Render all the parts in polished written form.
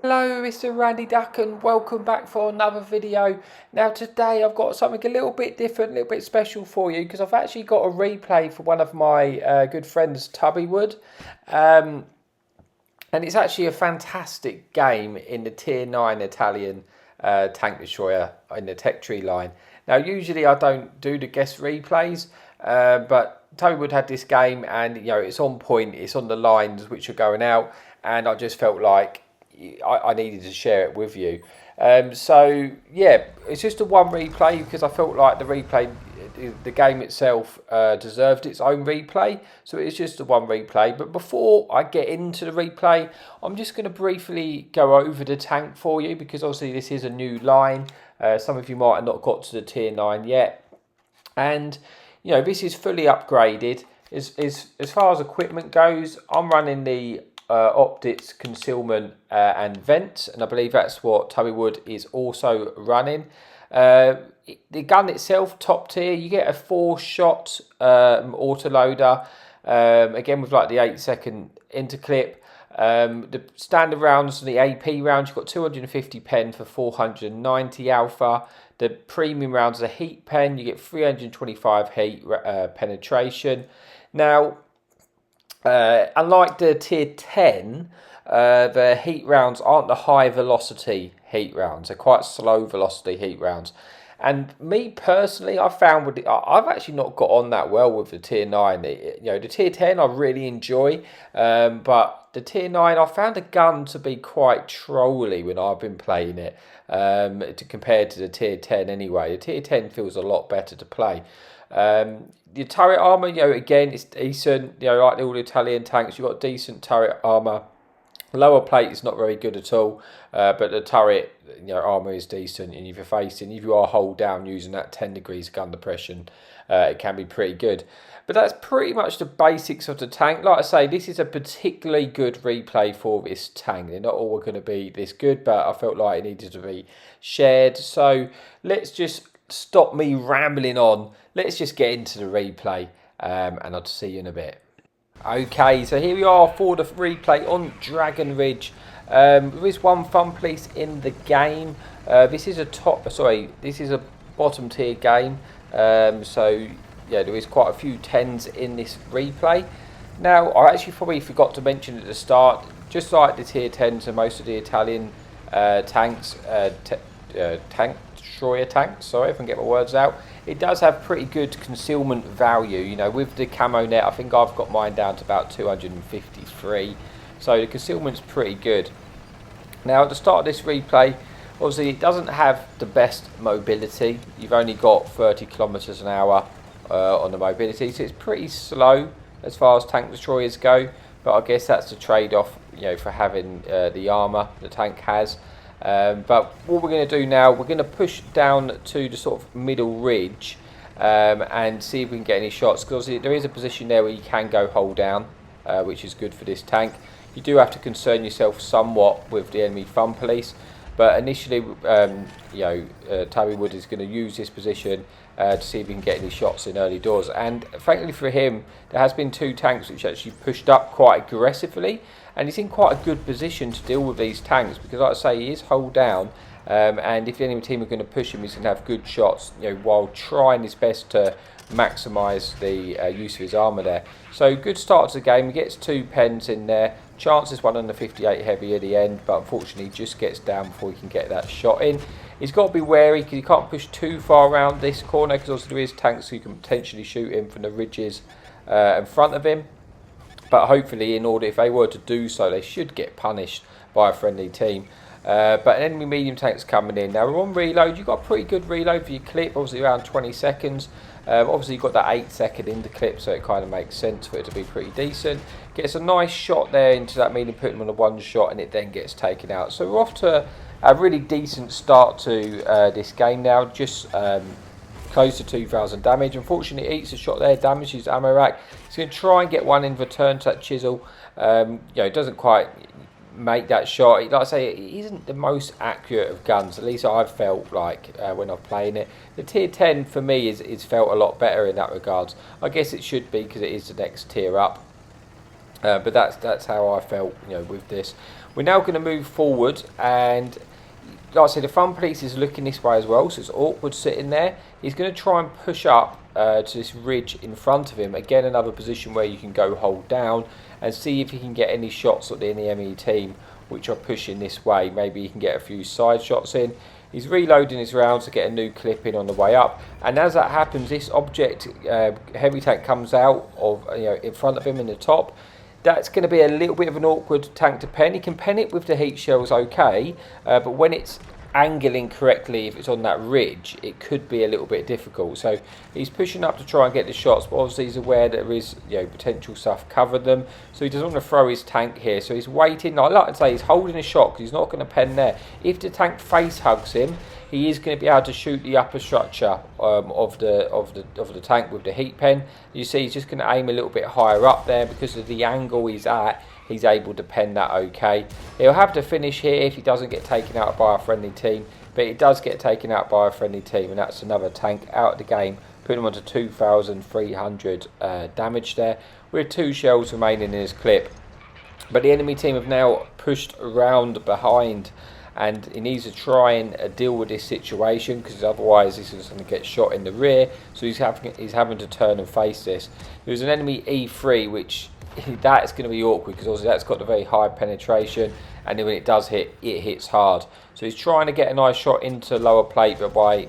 Hello, Mr. Randy Duck, and welcome back for another video. Now today I've got something a little bit different, a little bit special for you, because I've actually got a replay for one of my good friends, Tubbywood. And it's actually a fantastic game in the Tier 9 Italian tank destroyer in the Tech Tree line. Now usually I don't do the guest replays, but Tubbywood had this game and it's on point, it's on the lines which are going out, and I just felt like I needed to share it with you. So yeah, it's just a one replay because I felt like the game itself deserved its own replay. So it's just a one replay. But before I get into the replay, I'm just going to briefly go over the tank for you because obviously this is a new line. Some of you might have not got to the tier 9 yet. And this is fully upgraded. As far as equipment goes, I'm running the optics, concealment and vent, and I believe that's what Tubbywood is also running. The gun itself, top tier, you get a 4-shot autoloader, again with like the 8-second interclip. The standard rounds and the AP rounds, you've got 250 pen for 490 alpha. The premium rounds, the heat pen, you get 325 heat penetration. Now, unlike the tier 10, the heat rounds aren't the high velocity heat rounds. They're quite slow velocity heat rounds. And me personally, I've actually not got on that well with the tier 9. The tier 10 I really enjoy, but the tier 9 I found the gun to be quite trolly when I've been playing it, compared to the tier 10 anyway. The tier 10 feels a lot better to play. The turret armor, again, it's decent. Like all the Italian tanks, you've got decent turret armor. Lower plate is not very good at all, but the turret, armor is decent. And if you are hold down using that 10 degrees gun depression, it can be pretty good. But that's pretty much the basics of the tank. Like I say, this is a particularly good replay for this tank. They're not all going to be this good, but I felt like it needed to be shared. So let's just stop me rambling on. Let's just get into the replay, and I'll see you in a bit. Okay, so here we are for the replay on Dragon Ridge. There is one fun piece in the game. This is a bottom tier game. So yeah, there is quite a few 10s in this replay. Now, I actually probably forgot to mention at the start, just like the tier 10s and most of the Italian tanks, tank destroyer tanks, sorry if I can get my words out, it does have pretty good concealment value. With the camo net, I think I've got mine down to about 253, so the concealment's pretty good. Now at the start of this replay, obviously it doesn't have the best mobility. You've only got 30 kilometers an hour on the mobility, so it's pretty slow as far as tank destroyers go, but I guess that's the trade-off for having the armor the tank has. But what we're going to do now, we're going to push down to the sort of middle ridge and see if we can get any shots, because there is a position there where you can go hold down, which is good for this tank. You do have to concern yourself somewhat with the enemy fun police, but initially Tubbywood is going to use this position to see if he can get any shots in early doors. And thankfully for him, there has been 2 tanks which actually pushed up quite aggressively, and he's in quite a good position to deal with these tanks because, like I say, he is hold down, and if the enemy team are going to push him, he's going to have good shots, while trying his best to maximise the use of his armour there. So good start to the game. He gets 2 pens in there. Chances 1 on the 58 heavy at the end, but unfortunately he just gets down before he can get that shot in. He's got to be wary because he can't push too far around this corner, because also there is tanks who can potentially shoot him from the ridges in front of him. But hopefully, in order, if they were to do so, they should get punished by a friendly team. But enemy medium tanks coming in. Now we're on reload. You've got a pretty good reload for your clip, obviously around 20 seconds. Obviously you've got that 8-second in the clip, so it kind of makes sense for it to be pretty decent. Gets a nice shot there into that medium, putting him on a 1 shot, and it then gets taken out. So we're off to a really decent start to this game now. Just close to 2,000 damage. Unfortunately, it eats a shot there, damages the ammo rack. He's going to try and get one in return to that chisel. It doesn't quite make that shot. Like I say, it isn't the most accurate of guns, at least I've felt like when I'm playing it. The tier 10 for me is felt a lot better in that regards. I guess it should be because it is the next tier up. But that's how I felt with this. We're now going to move forward, and like I said, the fun police is looking this way as well, so it's awkward sitting there. He's going to try and push up to this ridge in front of him. Again, another position where you can go hold down and see if he can get any shots at the enemy team which are pushing this way. Maybe he can get a few side shots in. He's reloading his rounds to get a new clip in on the way up, and as that happens, this object heavy tank comes out of in front of him in the top. That's going to be a little bit of an awkward tank to pen. He can pen it with the heat shells okay, but when it's angling correctly, if it's on that ridge, it could be a little bit difficult. So he's pushing up to try and get the shots, but obviously he's aware that there is potential stuff covered them, so he doesn't want to throw his tank here. So he's waiting. I like to say he's holding a shot because he's not going to pen there. If the tank face hugs him, he is going to be able to shoot the upper structure of the tank with the heat pen. You see, he's just going to aim a little bit higher up there because of the angle he's at. He's able to pen that okay. He'll have to finish here if he doesn't get taken out by a friendly team, but he does get taken out by a friendly team, and that's another tank out of the game, putting him onto 2,300 damage there, with 2 shells remaining in his clip. But the enemy team have now pushed around behind, and he needs to try and deal with this situation, because otherwise this is going to get shot in the rear. So he's having to turn and face this. There's an enemy E3, which that's going to be awkward because obviously that's got a very high penetration, and then when it does hit, it hits hard. So he's trying to get a nice shot into lower plate, but by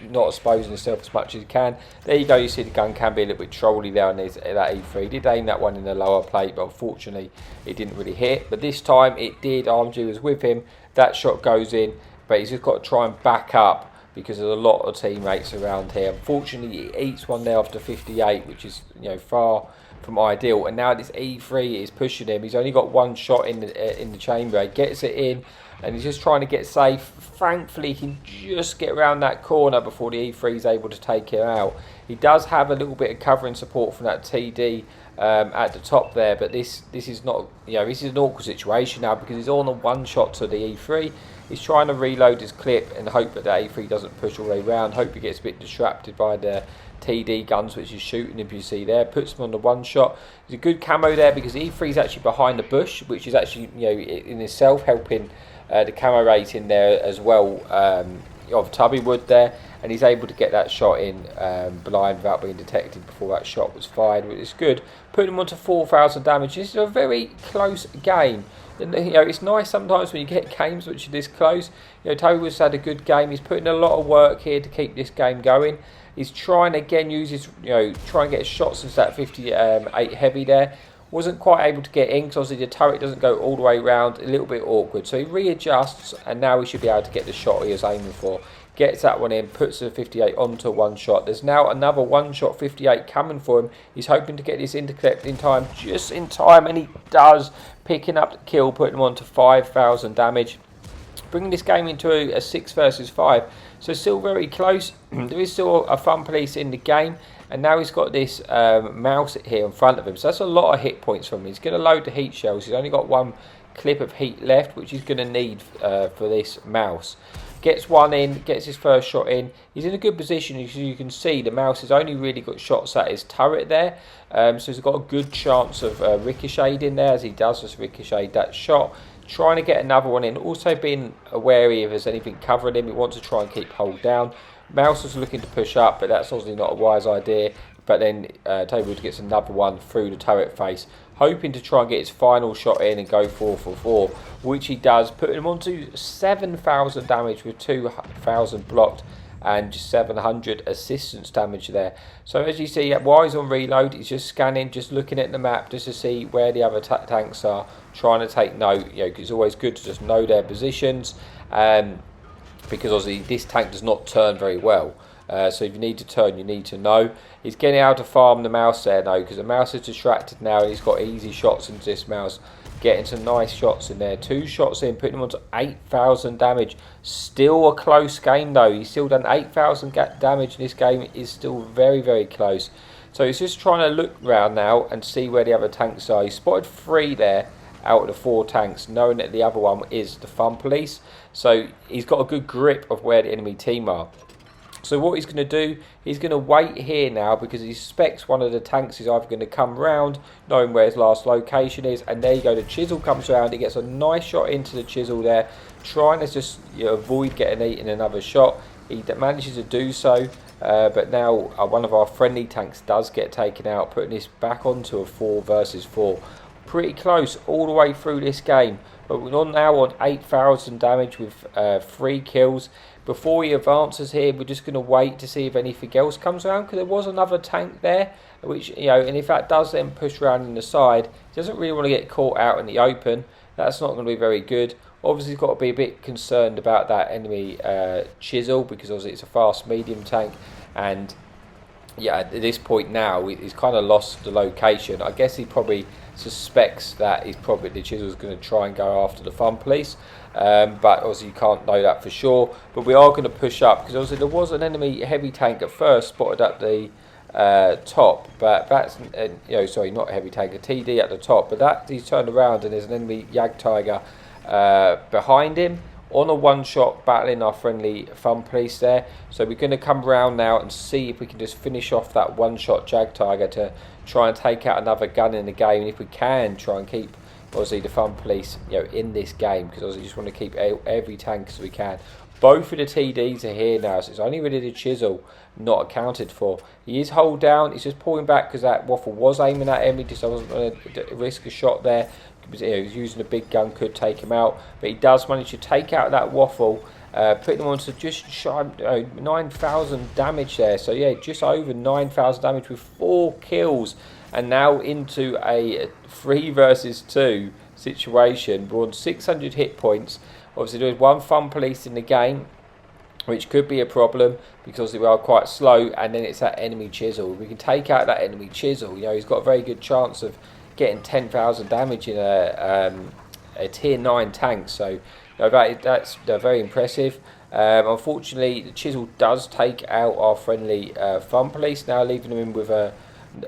not exposing himself as much as he can. There you go. You see the gun can be a little bit trolly there on that E3. He did aim that one in the lower plate, but unfortunately it didn't really hit. But this time it did. RMG was with him. That shot goes in, but he's just got to try and back up because there's a lot of teammates around here. Unfortunately, he eats one there after 58, which is far from ideal. And now this E3 is pushing him. He's only got one shot in the chamber. He gets it in, and he's just trying to get safe. Thankfully, he can just get around that corner before the E3 is able to take him out. He does have a little bit of covering support from that TD at the top there, but this is not, this is an awkward situation now because he's on a one shot to the E3. He's trying to reload his clip and hope that the E3 doesn't push all the way around. Hope he gets a bit distracted by the TD guns which is shooting, if you see there. Puts him on the one shot. There's a good camo there because E3 is actually behind the bush, which is actually in itself helping the camo rating there as well, of Tubby Wood there, and he's able to get that shot in blind without being detected before that shot was fired, which is good. Putting him onto 4,000 damage. This is a very close game. And, it's nice sometimes when you get games which are this close. Tubby Wood's had a good game. He's putting a lot of work here to keep this game going. He's trying again, use his, try and get shots into that 58 heavy there. Wasn't quite able to get in because obviously the turret doesn't go all the way around, a little bit awkward. So he readjusts, and now he should be able to get the shot he was aiming for. Gets that one in, puts the 58 onto one shot. There's now another one shot 58 coming for him. He's hoping to get this intercept in time, just in time, and he does. Picking up the kill, putting him onto 5,000 damage. Bringing this game into a 6 versus 5. So still very close. There is still a fun police in the game. And now he's got this mouse here in front of him. So that's a lot of hit points from him. He's going to load the heat shells. He's only got one clip of heat left, which he's going to need for this mouse. Gets one in, gets his first shot in. He's in a good position. As you can see, the mouse has only really got shots at his turret there. So he's got a good chance of ricocheting in there, as he does just ricochet that shot. Trying to get another one in. Also being wary if there's anything covering him. He wants to try and keep hold down. Mouse was looking to push up, but that's obviously not a wise idea. But then Table gets another one through the turret face, hoping to try and get his final shot in and go 4 for 4, which he does, putting him onto 7,000 damage with 2,000 blocked and just 700 assistance damage there. So as you see, while he's on reload, he's just scanning, just looking at the map just to see where the other tanks are, trying to take note. Cause it's always good to just know their positions. Because obviously this tank does not turn very well. So if you need to turn, you need to know. He's getting out to farm the mouse there now, because the mouse is distracted now and he's got easy shots into this mouse. Getting some nice shots in there. 2 shots in, putting him onto 8,000 damage. Still a close game though. He's still done 8,000 damage in this game. It is still very, very close. So he's just trying to look around now and see where the other tanks are. He spotted 3 there out of the 4 tanks, knowing that the other one is the fun police. So he's got a good grip of where the enemy team are. So what he's going to do, he's going to wait here now because he suspects one of the tanks is either going to come round, knowing where his last location is. And there you go, the chisel comes around. He gets a nice shot into the chisel there, trying to just avoid getting eaten another shot. He manages to do so, but now one of our friendly tanks does get taken out, putting this back onto a 4 versus 4. Pretty close all the way through this game. But we're now on 8,000 damage with 3 kills. Before he advances here, we're just going to wait to see if anything else comes around, because there was another tank there, which, and if that does then push around in the side, he doesn't really want to get caught out in the open. That's not going to be very good. Obviously, he's got to be a bit concerned about that enemy chisel, because obviously it's a fast medium tank, and yeah, at this point now, he's kind of lost the location. I guess he probably suspects that the chisel's going to try and go after the fun police, but obviously you can't know that for sure. But we are going to push up, because obviously there was an enemy heavy tank at first spotted at the top, but that's sorry, not a heavy tank, a TD at the top, but that he's turned around and there's an enemy Jagdtiger behind him on a one-shot, battling our friendly fun police there. So we're going to come around now and see if we can just finish off that one-shot Jagdtiger to try and take out another gun in the game, and if we can try and keep obviously the fun police in this game, because obviously just want to keep every tank as we can. Both of the TDs are here now, so it's only really the chisel not accounted for. He is hold down, he's just pulling back because that waffle was aiming at him. He just wasn't going to risk a shot there. He's using a big gun, could take him out, but he does manage to take out that waffle, putting him on to just shy of 9,000 damage there. So yeah, just over 9,000 damage with 4 kills, and now into a 3 versus 2 situation. We're on 600 hit points. Obviously there's one fun police in the game, which could be a problem because they are quite slow, and then it's that enemy chisel. We can take out that enemy chisel. He's got a very good chance of getting 10,000 damage in a tier 9 tank, so that's very impressive. Unfortunately, the chisel does take out our friendly fun police now, leaving them in with a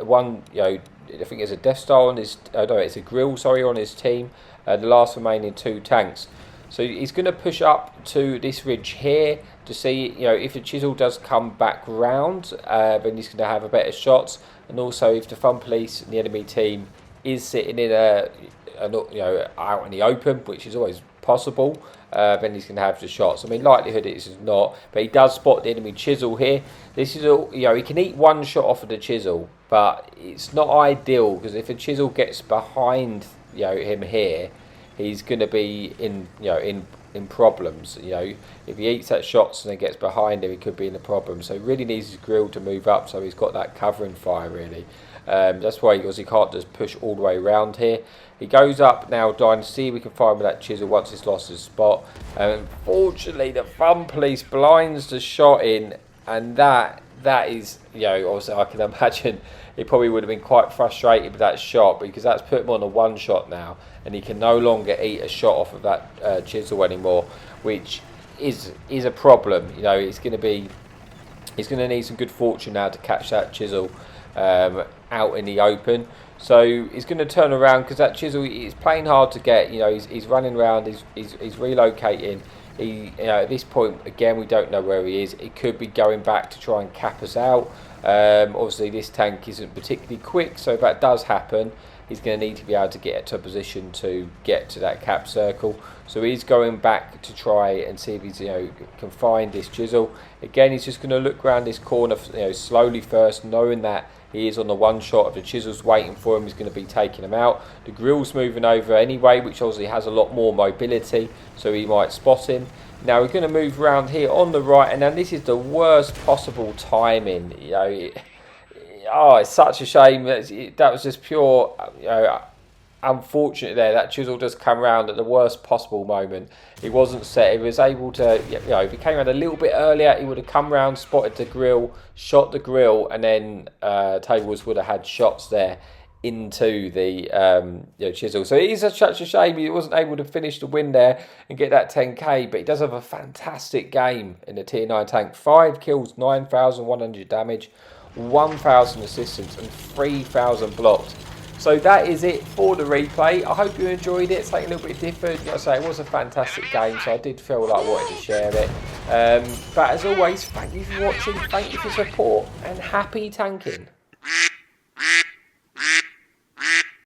one. I think it's a Death Star on his. No, it's a grill. Sorry, on his team. The last remaining 2 tanks. So he's going to push up to this ridge here to see, if the chisel does come back round, then he's going to have a better shots, and also if the fun police and the enemy team is sitting in out in the open, which is always possible, then he's going to have the shots. I mean, likelihood it is not, but he does spot the enemy chisel here. This is he can eat one shot off of the chisel, but it's not ideal, because if a chisel gets behind him here, he's going to be in problems. If he eats that shots and then gets behind him, he could be in a problem. So he really needs his grill to move up, so he's got that covering fire really. That's why he can't just push all the way around here. He goes up now, dying to see if we can find with that chisel once he's lost his spot. Unfortunately, the fun police blinds the shot in, and that is, also I can imagine he probably would have been quite frustrated with that shot, because that's put him on a one shot now, and he can no longer eat a shot off of that chisel anymore, which is a problem. He's going to need some good fortune now to catch that chisel out in the open. So he's going to turn around, because that chisel is playing hard to get. He's running around, he's relocating. At this point again, we don't know where he is. It could be going back to try and cap us out. Obviously this tank isn't particularly quick, so if that does happen, he's going to need to be able to get to a position to get to that cap circle. So he's going back to try and see if he's can find this chisel. Again, he's just going to look around this corner slowly first, knowing that he is on the one shot. If the chisel's waiting for him, he's going to be taking him out. The grill's moving over anyway, which obviously has a lot more mobility, so he might spot him. Now we're going to move around here on the right, and then this is the worst possible timing. It's such a shame that was just pure unfortunate there. That chisel just come around at the worst possible moment. He wasn't set. He was able to, if he came around a little bit earlier, he would have come around, spotted the grill, shot the grill, and then Tables would have had shots there into the chisel. So it is such a shame he wasn't able to finish the win there and get that 10k, but he does have a fantastic game in the tier 9 tank. 5 kills, 9,100 damage, 1,000 assistance, and 3,000 blocked. So that is it for the replay. I hope you enjoyed it. It's like a little bit different. Like I say, it was a fantastic game, so I did feel like I wanted to share it. But as always, thank you for watching, thank you for support, and happy tanking.